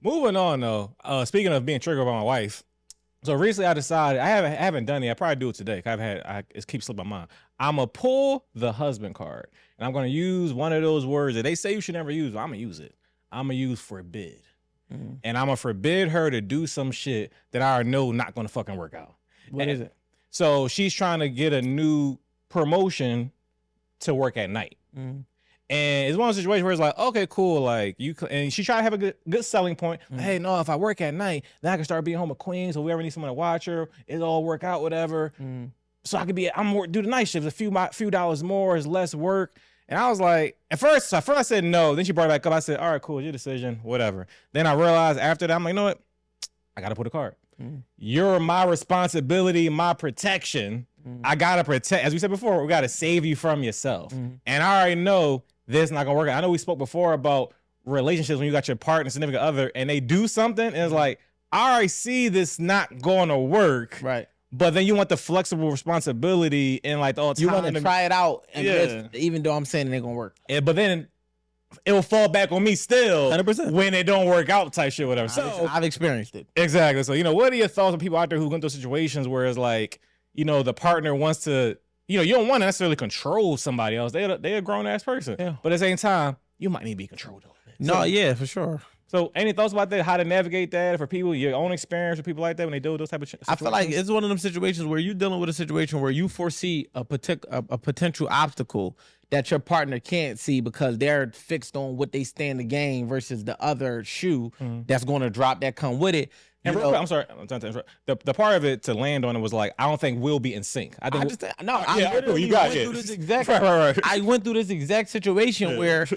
Moving on though. Speaking of being triggered by my wife. So recently I decided I haven't done it. I probably do it today. It keeps slipping my mind. I'm gonna pull the husband card and I'm gonna use one of those words that they say you should never use. I'm gonna use it. I'm gonna use forbid. And I'm gonna forbid her to do some shit that I know not gonna fucking work out. What is it? So she's trying to get a new promotion to work at night. And it's one of those situations where it's like, okay, cool. Like and she tried to have a good selling point. Hey, no, if I work at night, then I can start being home with Queen. So we ever need someone to watch her, it'll all work out, whatever. So I could do the night shift, a few dollars more, is less work. And I was like, at first I said no. Then she brought it back up. I said, all right, cool, it's your decision, whatever. Then I realized after that, I'm like, you know what? I gotta put a card. You're my responsibility, my protection. I gotta protect. As we said before, we gotta save you from yourself. And I already know this is not gonna work out. I know we spoke before about relationships when you got your partner, significant other, and they do something, and it's like, I already see this not gonna work. Right. But then you want the flexible responsibility and like, oh, you want to try it out, and even though I'm saying it ain't gonna work. Yeah, but then it will fall back on me still 100% when it don't work out type shit, whatever. So I've experienced it. Exactly. So, what are your thoughts on people out there who go into situations where it's like, the partner wants to, you don't want to necessarily control somebody else. They're a grown ass person. Yeah. But at the same time, you might need to be controlled a little bit. No, yeah, for sure. So any thoughts about that? How to navigate that for people, your own experience with people like that when they deal with those type of situations? I feel like it's one of them situations where you're dealing with a situation where you foresee a potential obstacle that your partner can't see because they're fixed on what they stand to gain versus the other shoe that's going to drop that come with it. And real quick, I'm sorry, I'm trying to interrupt. The part of it to land on it was like, I don't think we'll be in sync. I went through this exact I went through this exact situation where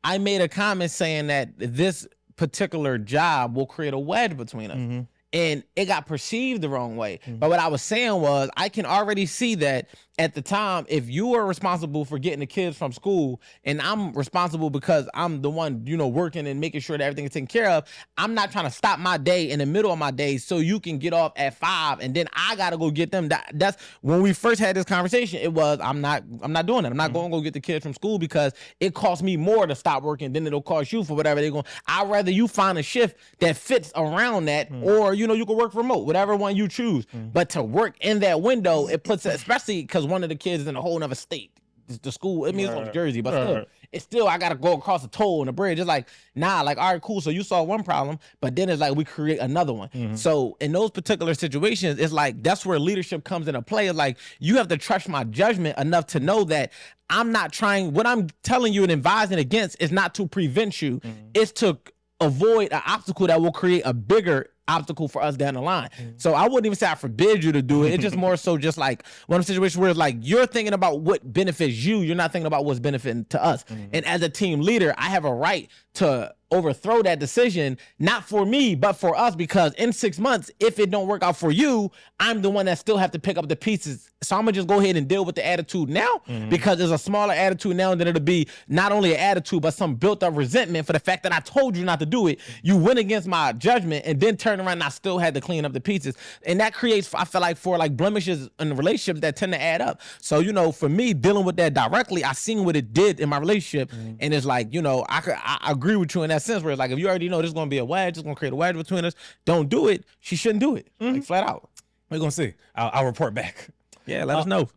I made a comment saying that this particular job will create a wedge between us. And it got perceived the wrong way. But what I was saying was, I can already see that at the time, if you are responsible for getting the kids from school and I'm responsible because I'm the one, working and making sure that everything is taken care of, I'm not trying to stop my day in the middle of my day so you can get off at 5 and then I got to go get them. That's when we first had this conversation. It was, I'm not doing it. I'm not going to go get the kids from school because it costs me more to stop working than it'll cost you for whatever they're going. I'd rather you find a shift that fits around that or, you can work remote, whatever one you choose. But to work in that window, it puts, especially because one of the kids is in a whole nother state. The school, I mean, it's from Jersey, but still, it's still, I got to go across the toll and the bridge. It's like, nah, like, all right, cool. So you solve one problem, but then it's like, we create another one. So in those particular situations, it's like, that's where leadership comes into play. It's like, you have to trust my judgment enough to know that I'm not trying, what I'm telling you and advising against is not to prevent you. It's to avoid an obstacle that will create a bigger obstacle for us down the line. So I wouldn't even say I forbid you to do it. It's just more so just like one of the situations where it's like you're thinking about what benefits you. You're not thinking about what's benefiting to us. And as a team leader, I have a right to overthrow that decision, not for me, but for us, because in 6 months, if it don't work out for you, I'm the one that still have to pick up the pieces. So I'm gonna just go ahead and deal with the attitude now because there's a smaller attitude now, and then it'll be not only an attitude, but some built up resentment for the fact that I told you not to do it. You went against my judgment and then turned around and I still had to clean up the pieces. And that creates, I feel like, for like blemishes in relationships that tend to add up. So, for me dealing with that directly, I seen what it did in my relationship. And it's like, I agree with you in that sense where it's like, if you already know this is going to be a wedge, it's going to create a wedge between us, don't do it. She shouldn't do it. Like flat out. We're going to see. I'll report back. Yeah, let us know.